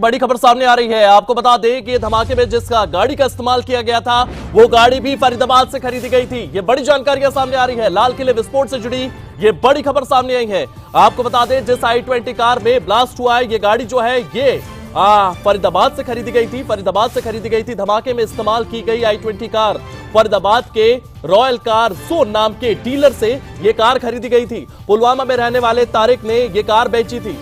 बड़ी खबर सामने आ रही है। आपको बता दें कि धमाके में जिसका गाड़ी का इस्तेमाल किया गया था वो गाड़ी भी फरीदाबाद से खरीदी गई थी। ये बड़ी जानकारियां सामने आ रही है। लाल किले विस्फोट से जुड़ी ये बड़ी खबर सामने आई है। आपको बता दें जिस i20 कार में ब्लास्ट हुआ है ये गाड़ी जो है ये फरीदाबाद से खरीदी गई थी। फरीदाबाद से खरीदी गई थी। धमाके में इस्तेमाल की गई i20 कार फरीदाबाद के रॉयल कार जोन नाम के डीलर से ये कार खरीदी गई थी। पुलवामा में रहने वाले तारिक ने ये कार बेची थी।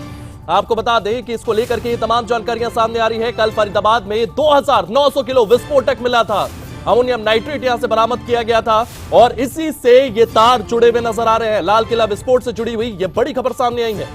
आपको बता दें कि इसको लेकर के ये तमाम जानकारियां सामने आ रही है। कल फरीदाबाद में 2900 किलो विस्फोटक मिला था। अमोनियम नाइट्रेट यहां से बरामद किया गया था और इसी से ये तार जुड़े हुए नजर आ रहे हैं। लाल किला विस्फोट से जुड़ी हुई ये बड़ी खबर सामने आई है।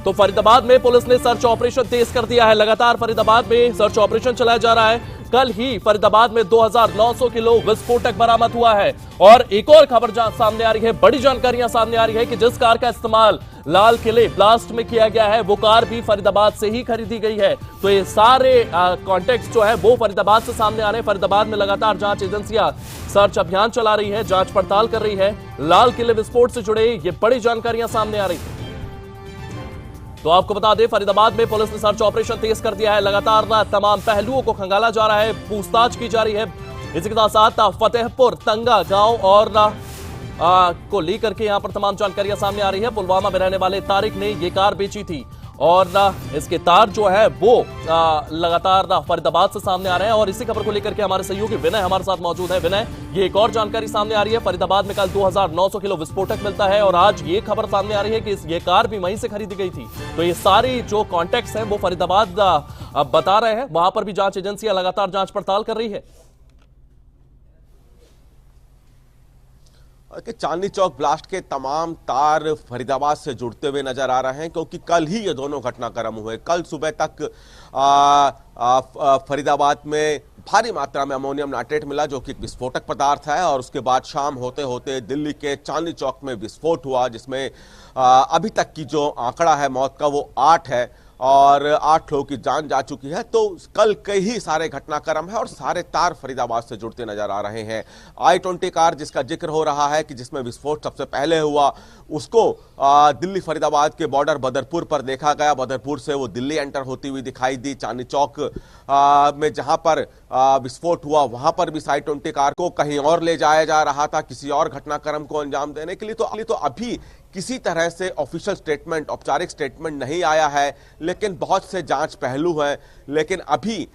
तो फरीदाबाद में पुलिस ने सर्च ऑपरेशन तेज कर दिया है। लगातार फरीदाबाद में सर्च ऑपरेशन चलाया जा रहा है। कल ही फरीदाबाद में 2900 किलो विस्फोटक बरामद हुआ है। और एक और खबर सामने आ रही है, बड़ी जानकारियां सामने आ रही है कि जिस कार का इस्तेमाल लाल किले ब्लास्ट में किया गया है वो कार भी फरीदाबाद से ही खरीदी गई है। तो ये सारे कॉन्टेक्स्ट जो है वो फरीदाबाद से सामने आ रहे हैं। फरीदाबाद में लगातार जांच एजेंसियां सर्च अभियान चला रही है, जांच पड़ताल कर रही है। लाल किले विस्फोट से जुड़े ये बड़ी जानकारियां सामने आ रही है। तो आपको बता दें फरीदाबाद में पुलिस ने सर्च ऑपरेशन तेज कर दिया है। लगातार तमाम पहलुओं को खंगाला जा रहा है, पूछताछ की जा रही है। इसी के साथ फतेहपुर तंगा गांव और को लेकर के यहां पर तमाम जानकारियां सामने आ रही है। पुलवामा में रहने वाले तारिक ने ये कार बेची थी और इसके तार जो है वो लगातार फरीदाबाद से सामने आ रहे हैं। और इसी खबर को लेकर के हमारे सहयोगी विनय हमारे साथ मौजूद है। विनय, ये एक और जानकारी सामने आ रही है। फरीदाबाद में कल 2900 किलो विस्फोटक मिलता है और आज ये खबर सामने आ रही है कि ये कार भी वहीं से खरीदी गई थी। तो ये सारी जो कॉन्टेक्ट्स हैं वो फरीदाबाद बता रहे हैं। वहां पर भी जांच एजेंसियां लगातार जांच पड़ताल कर रही है। कि चांदनी चौक ब्लास्ट के तमाम तार फरीदाबाद से जुड़ते हुए नजर आ रहे हैं, क्योंकि कल ही ये दोनों घटनाक्रम हुए। कल सुबह तक फरीदाबाद में भारी मात्रा में अमोनियम नाइट्रेट मिला जो कि एक विस्फोटक पदार्थ है। और उसके बाद शाम होते होते दिल्ली के चांदनी चौक में विस्फोट हुआ, जिसमें अभी तक की जो आंकड़ा है मौत का वो 8 है और 8 लोगों की जान जा चुकी है। तो कल के ही सारे घटनाक्रम है और सारे तार फरीदाबाद से जुड़ते नजर आ रहे हैं। i20 कार जिसका जिक्र हो रहा है कि जिसमें विस्फोट सबसे पहले हुआ, उसको दिल्ली फरीदाबाद के बॉर्डर बदरपुर पर देखा गया। बदरपुर से वो दिल्ली एंटर होती हुई दिखाई दी। चांदनी चौक में जहां पर विस्फोट हुआ वहां पर भी i20 कार को कहीं और ले जाया जा रहा था किसी और घटनाक्रम को अंजाम देने के लिए। तो अभी किसी तरह से ऑफिशियल स्टेटमेंट, औपचारिक स्टेटमेंट नहीं आया है, लेकिन बहुत से जांच पहलू हैं। लेकिन अभी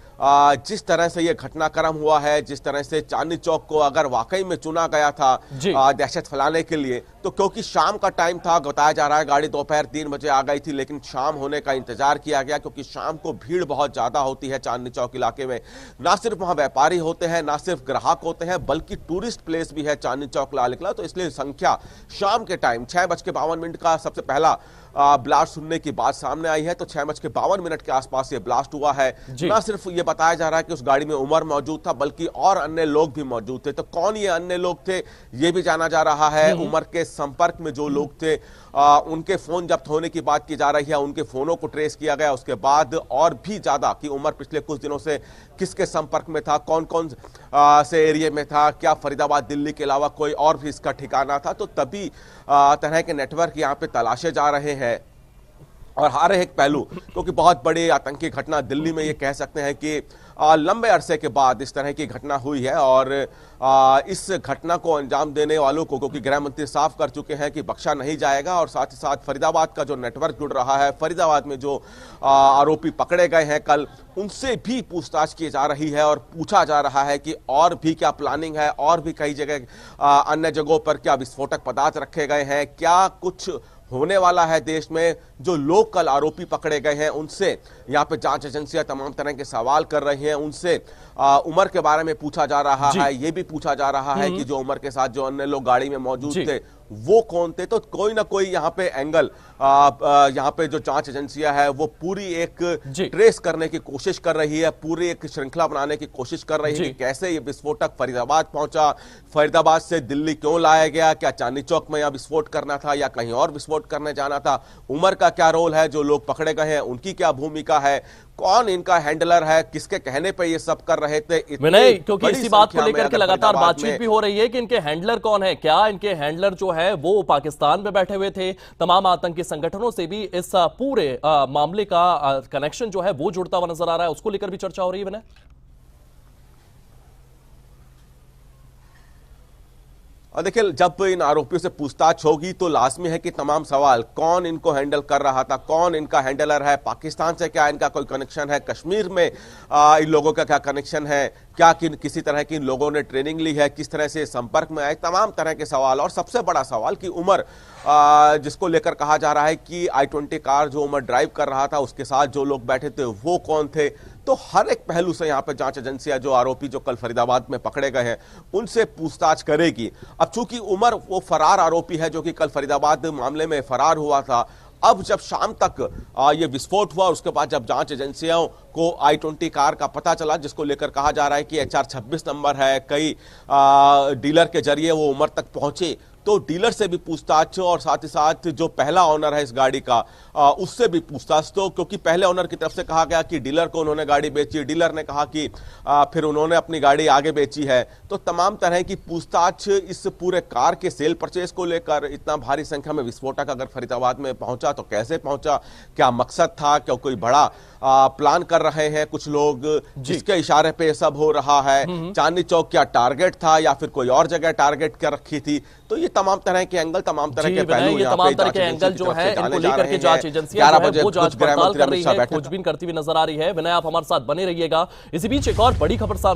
जिस तरह से यह घटनाक्रम हुआ है, जिस तरह से चांदनी चौक को अगर वाकई में चुना गया था दहशत फैलाने के लिए, तो क्योंकि शाम का टाइम था, बताया जा रहा है गाड़ी दोपहर 3 बजे आ गई थी, लेकिन शाम होने का इंतजार किया गया क्योंकि शाम को भीड़ बहुत ज्यादा होती है चांदनी चौक इलाके में। ना सिर्फ वहां व्यापारी होते हैं, ना सिर्फ ग्राहक होते हैं, बल्कि टूरिस्ट प्लेस भी है चांदनी चौक लाल किला। तो इसलिए संख्या शाम के टाइम 6:52 का सबसे पहला ब्लास्ट सुनने की बात सामने आई है। तो 6:52 के आसपास ये ब्लास्ट हुआ है। ना सिर्फ ये बताया जा रहा है कि उस गाड़ी में उमर मौजूद था, बल्कि और अन्य लोग भी मौजूद थे। तो कौन ये अन्य लोग थे ये भी जाना जा रहा है। उमर के संपर्क में जो लोग थे उनके फोन जब्त होने की बात की जा रही है, उनके फोनों को ट्रेस किया गया। उसके बाद और भी ज्यादा कि उमर पिछले कुछ दिनों से किसके संपर्क में था, कौन कौन से एरिया में था, क्या फरीदाबाद दिल्ली के अलावा कोई और भी इसका ठिकाना था। तो तभी तरह के नेटवर्क यहाँ पे तलाशे जा रहे हैं। और हर एक पहलू, क्योंकि बहुत बड़ी आतंकी घटना दिल्ली में ये कह सकते हैं कि लंबे अरसे के बाद इस तरह की घटना हुई है। और इस घटना को अंजाम देने वालों को, क्योंकि गृह मंत्री साफ कर चुके हैं कि बख्शा नहीं जाएगा। और साथ ही साथ फरीदाबाद का जो नेटवर्क जुड़ रहा है, फरीदाबाद में जो आरोपी पकड़े गए हैं कल, उनसे भी पूछताछ की जा रही है और पूछा जा रहा है कि और भी क्या प्लानिंग है, और भी कई जगह अन्य जगहों पर क्या विस्फोटक पदार्थ रखे गए हैं, क्या कुछ होने वाला है देश में। जो लोग कल आरोपी पकड़े गए हैं उनसे यहाँ पे जांच एजेंसियां तमाम तरह के सवाल कर रही हैं। उनसे उमर के बारे में पूछा जा रहा है। ये भी पूछा जा रहा है कि जो उमर के साथ जो अन्य लोग गाड़ी में मौजूद थे वो कौन थे। तो कोई ना कोई यहाँ पे एंगल, यहाँ पे जो जांच एजेंसियां है वो पूरी एक ट्रेस करने की कोशिश कर रही है, पूरी एक श्रृंखला बनाने की कोशिश कर रही है कि कैसे ये विस्फोटक फरीदाबाद पहुंचा, फरीदाबाद से दिल्ली क्यों लाया गया, क्या चांदनी चौक में यहाँ विस्फोट करना था या कहीं और विस्फोट करने जाना था, उमर का क्या रोल है, जो लोग पकड़े गए हैं उनकी क्या भूमिका है, कौन इनका हैंडलर है, किसके कहने पे ये सब कर रहे थे। नहीं, क्योंकि इसी बात को लेकर के लगातार बातचीत भी हो रही है कि इनके हैंडलर कौन है, क्या इनके हैंडलर जो है है वो पाकिस्तान में बैठे हुए थे। तमाम आतंकी संगठनों से भी इस पूरे मामले का कनेक्शन जो है वो जुड़ता हुआ नजर आ रहा है, उसको लेकर भी चर्चा हो रही है विनय। और देखिए, जब इन आरोपियों से पूछताछ होगी तो लाजमी है कि तमाम सवाल, कौन इनको हैंडल कर रहा था, कौन इनका हैंडलर है, पाकिस्तान से क्या इनका कोई कनेक्शन है, कश्मीर में इन लोगों का क्या कनेक्शन है, क्या किसी तरह की इन लोगों ने ट्रेनिंग ली है, किस तरह से संपर्क में आए, तमाम तरह के सवाल। और सबसे बड़ा सवाल कि उमर, जिसको लेकर कहा जा रहा है कि i20 कार जो उमर ड्राइव कर रहा था, उसके साथ जो लोग बैठे थे वो कौन थे। तो हर एक पहलू से यहां पर जांच एजेंसियां, जो आरोपी जो कल फरीदाबाद में पकड़े गए हैं, उनसे पूछताछ करेगी। अब चूंकि उमर वो फरार आरोपी है जो कि कल फरीदाबाद मामले में फरार हुआ था, अब जब शाम तक ये विस्फोट हुआ, उसके बाद जब जांच एजेंसियों को i20 कार का पता चला, जिसको लेकर कहा जा रहा है कि HR 26 नंबर है, कई डीलर के जरिए वो उमर तक पहुंचे, तो डीलर से भी पूछताछ और साथ ही साथ जो पहला ऑनर है इस गाड़ी का, उससे भी पूछताछ। तो क्योंकि पहले ऑनर की तरफ से कहा गया कि डीलर को उन्होंने गाड़ी बेची, डीलर ने कहा कि फिर उन्होंने अपनी गाड़ी आगे बेची है। तो तमाम तरह की पूछताछ इस पूरे कार के सेल परचेज को लेकर। इतना भारी संख्या में विस्फोटक अगर फरीदाबाद में पहुंचा तो कैसे पहुंचा, क्या मकसद था, क्या कोई बड़ा प्लान कर रहे हैं कुछ लोग, जिसके इशारे पे सब हो रहा है, चांदनी चौक क्या टारगेट था या फिर कोई और जगह टारगेट कर रखी थी। तो ये तमाम तरह के एंगल, तमाम तरह के पहलू, ये तमाम तरह के एंगल जो है इनको लेकर के जांच एजेंसियां वो जांच पड़ताल कर रही है, खोजबीन करती हुई नजर आ रही है। विनय, आप हमारे साथ बने रहिएगा। इसी बीच एक और बड़ी खबर सामने